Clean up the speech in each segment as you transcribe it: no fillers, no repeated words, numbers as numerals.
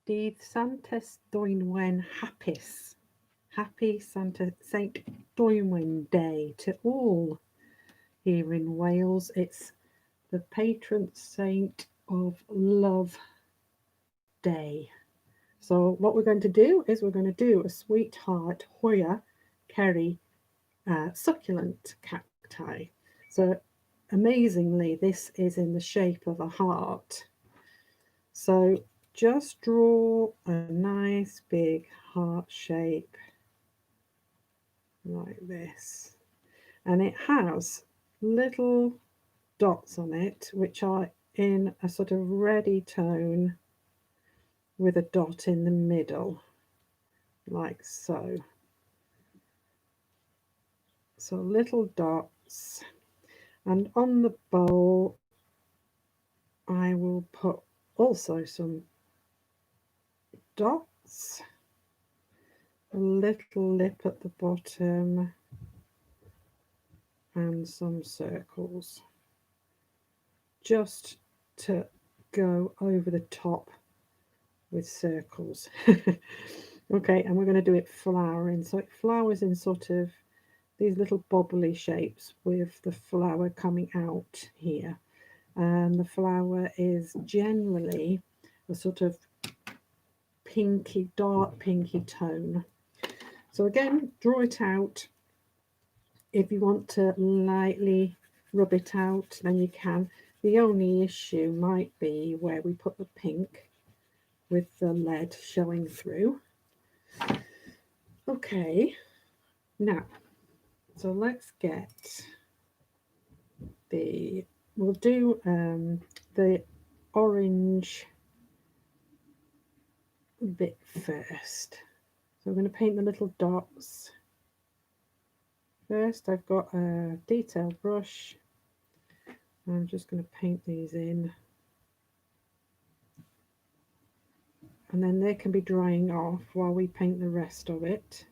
Dydd Santes DWYNWEN Hapus. Happy Saint DWYNWEN Day to all here in Wales. It's the patron saint of love day. So what we're going to do is we're going to do a sweetheart Hoya Kerry succulent cacti. So amazingly, this is in the shape of a heart. So just draw a nice big heart shape like this. And it has little dots on it, which are in a sort of reddy tone with a dot in the middle, like so. So little dots. And on the bowl, I will put also some dots, a little lip at the bottom, and some circles, just to go over the top with circles. Okay, and we're going to do it flowering. So it flowers in sort of these little bobbly shapes with the flower coming out here. And the flower is generally a sort of pinky, dark pinky tone. So again, draw it out. If you want to lightly rub it out, then you can. The only issue might be where we put the pink with the lead showing through. Okay, now, so let's get we'll do the orange bit first. So I'm going to paint the little dots. First, I've got a detail brush. I'm just going to paint these in. And then they can be drying off while we paint the rest of it.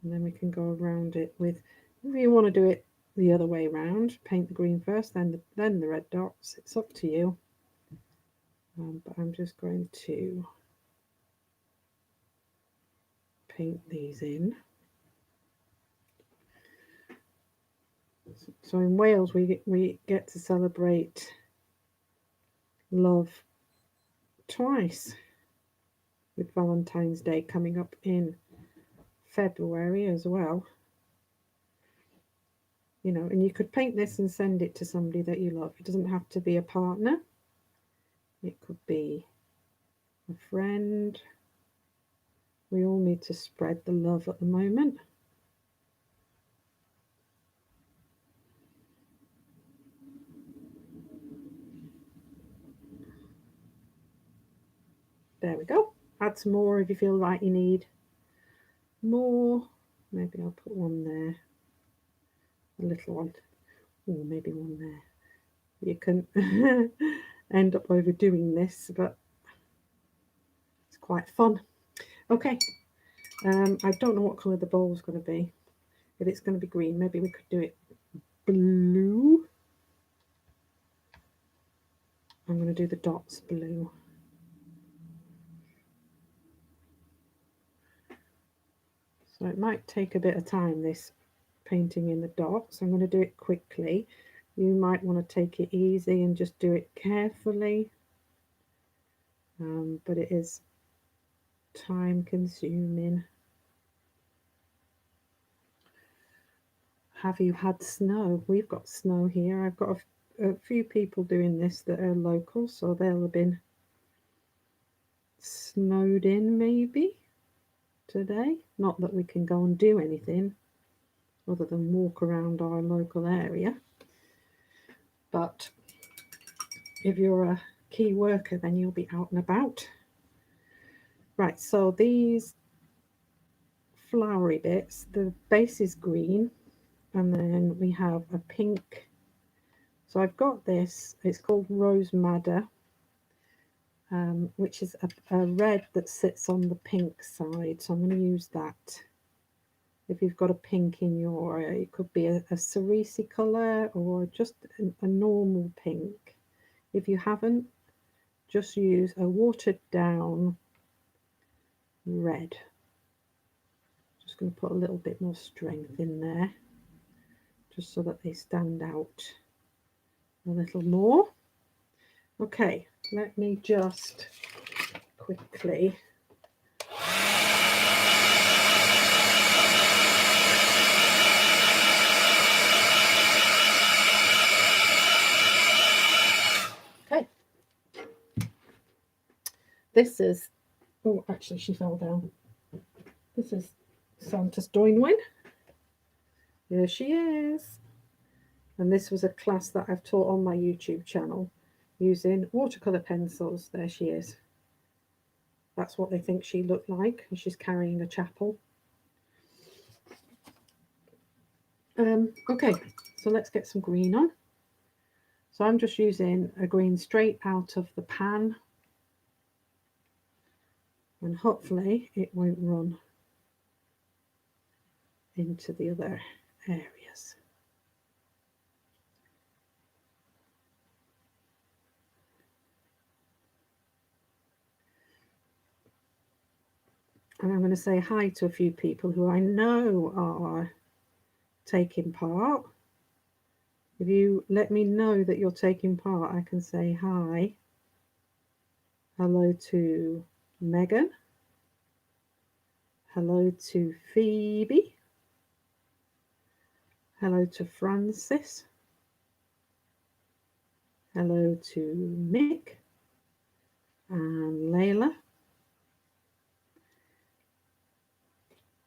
And then we can go around it with, if you want to do it the other way around, paint the green first, then the red dots. It's up to you. But I'm just going to paint these in. So in Wales, we get to celebrate love twice, with Valentine's Day coming up in February as well. You know, and you could paint this and send it to somebody that you love. It doesn't have to be a partner. It could be a friend. We all need to spread the love at the moment. There we go. Add some more if you feel like you need more. Maybe I'll put one there. A little one. Or maybe one there. You can end up overdoing this, but it's quite fun. Okay. I don't know what colour the bowl is going to be. If it's going to be green, maybe we could do it blue. I'm going to do the dots blue. So it might take a bit of time, this painting in the dots. I'm going to do it quickly. You might want to take it easy and just do it carefully. But it is time consuming. Have you had snow? We've got snow here. I've got a few people doing this that are local, so they'll have been snowed in maybe today. Not that we can go and do anything other than walk around our local area. But if you're a key worker, then you'll be out and about. Right, so these flowery bits, the base is green, and then we have a pink. So I've got this, it's called Rose Madder, which is a red that sits on the pink side. So I'm going to use that. If you've got a pink in your, it could be a cerise colour or just a normal pink. If you haven't, just use a watered down red. Just going to put a little bit more strength in there, just so that they stand out a little more. Okay, let me just quickly this is, oh, actually she fell down. This is Santes DWYNWEN. Here she is. And this was a class that I've taught on my YouTube channel using watercolour pencils. There she is. That's what they think she looked like. And she's carrying a chapel. Okay, so let's get some green on. So I'm just using a green straight out of the pan. And hopefully it won't run into the other areas. And I'm going to say hi to a few people who I know are taking part. If you let me know that you're taking part, I can say hi. Hello to Megan. Hello to Phoebe. Hello to Francis. Hello to Mick and Layla.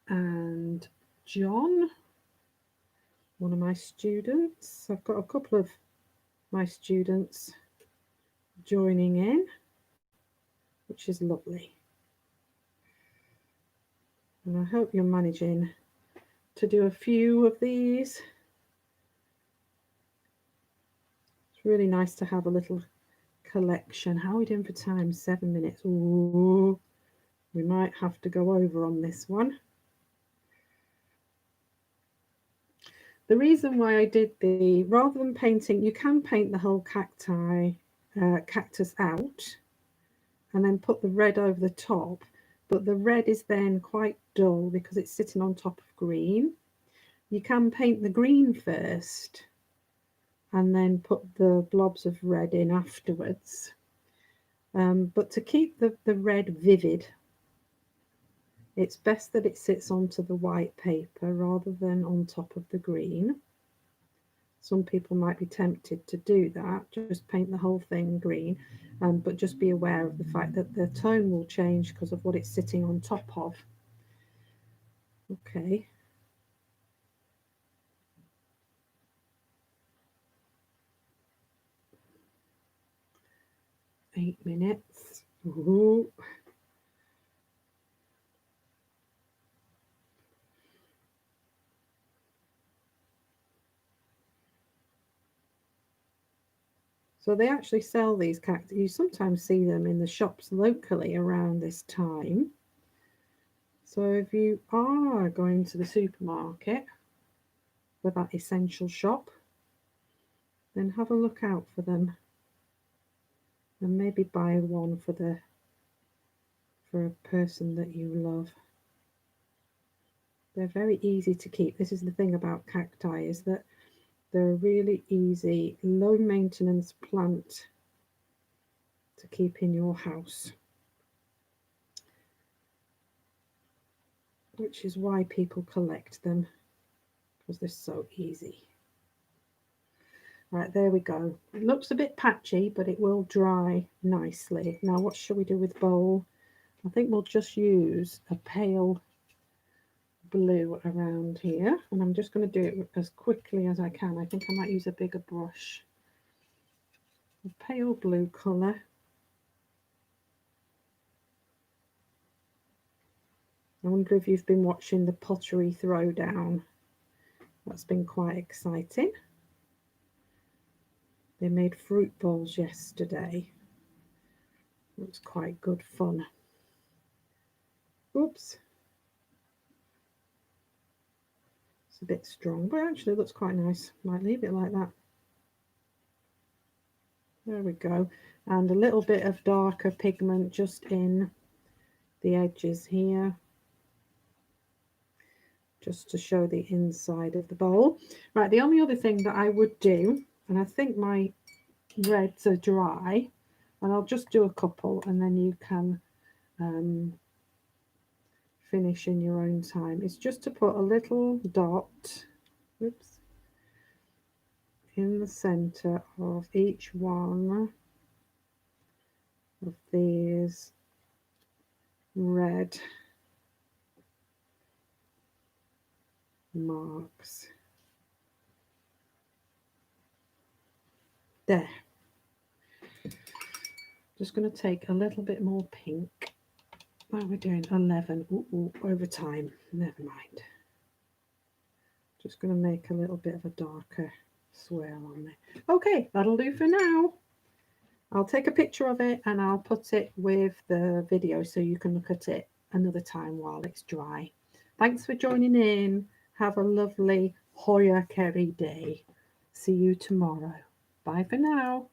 And John, one of my students. I've got a couple of my students joining in, which is lovely. And I hope you're managing to do a few of these. It's really nice to have a little collection. How are we doing for time? 7 minutes. Ooh, we might have to go over on this one. The reason why I did the, rather than painting, you can paint the whole cactus out and then put the red over the top, but the red is then quite dull because it's sitting on top of green. You can paint the green first and then put the blobs of red in afterwards. But to keep the red vivid, it's best that it sits onto the white paper rather than on top of the green. Some people might be tempted to do that, just paint the whole thing green, but just be aware of the fact that the tone will change because of what it's sitting on top of. Okay. Eight minutes. Ooh. So they actually sell these cacti. You sometimes see them in the shops locally around this time. So if you are going to the supermarket for that essential shop, then have a look out for them and maybe buy one for a person that you love. They're very easy to keep. This is the thing about cacti, is that they're a really easy, low maintenance plant to keep in your house, which is why people collect them, because they're so easy. Right, there we go. It looks a bit patchy, but it will dry nicely. Now, what shall we do with bowl? I think we'll just use a pale blue around here, and I'm just going to do it as quickly as I can. I think I might use a bigger brush. A pale blue colour. I wonder if you've been watching the pottery throwdown. That's been quite exciting. They made fruit bowls yesterday. It was quite good fun. Oops. It's a bit strong, but actually it looks quite nice. Might leave it like that. There we go. And a little bit of darker pigment just in the edges here, just to show the inside of the bowl. Right, the only other thing that I would do, and I think my reds are dry, and I'll just do a couple and then you can finish in your own time, is just to put a little dot, oops, in the center of each one of these red marks. There. Just going to take a little bit more pink. Oh, we're doing 11. Ooh, over time. Never mind. Just going to make a little bit of a darker swirl on there. Okay, that'll do for now. I'll take a picture of it and I'll put it with the video so you can look at it another time while it's dry. Thanks for joining in. Have a lovely Hoya Kerry day. See you tomorrow. Bye for now.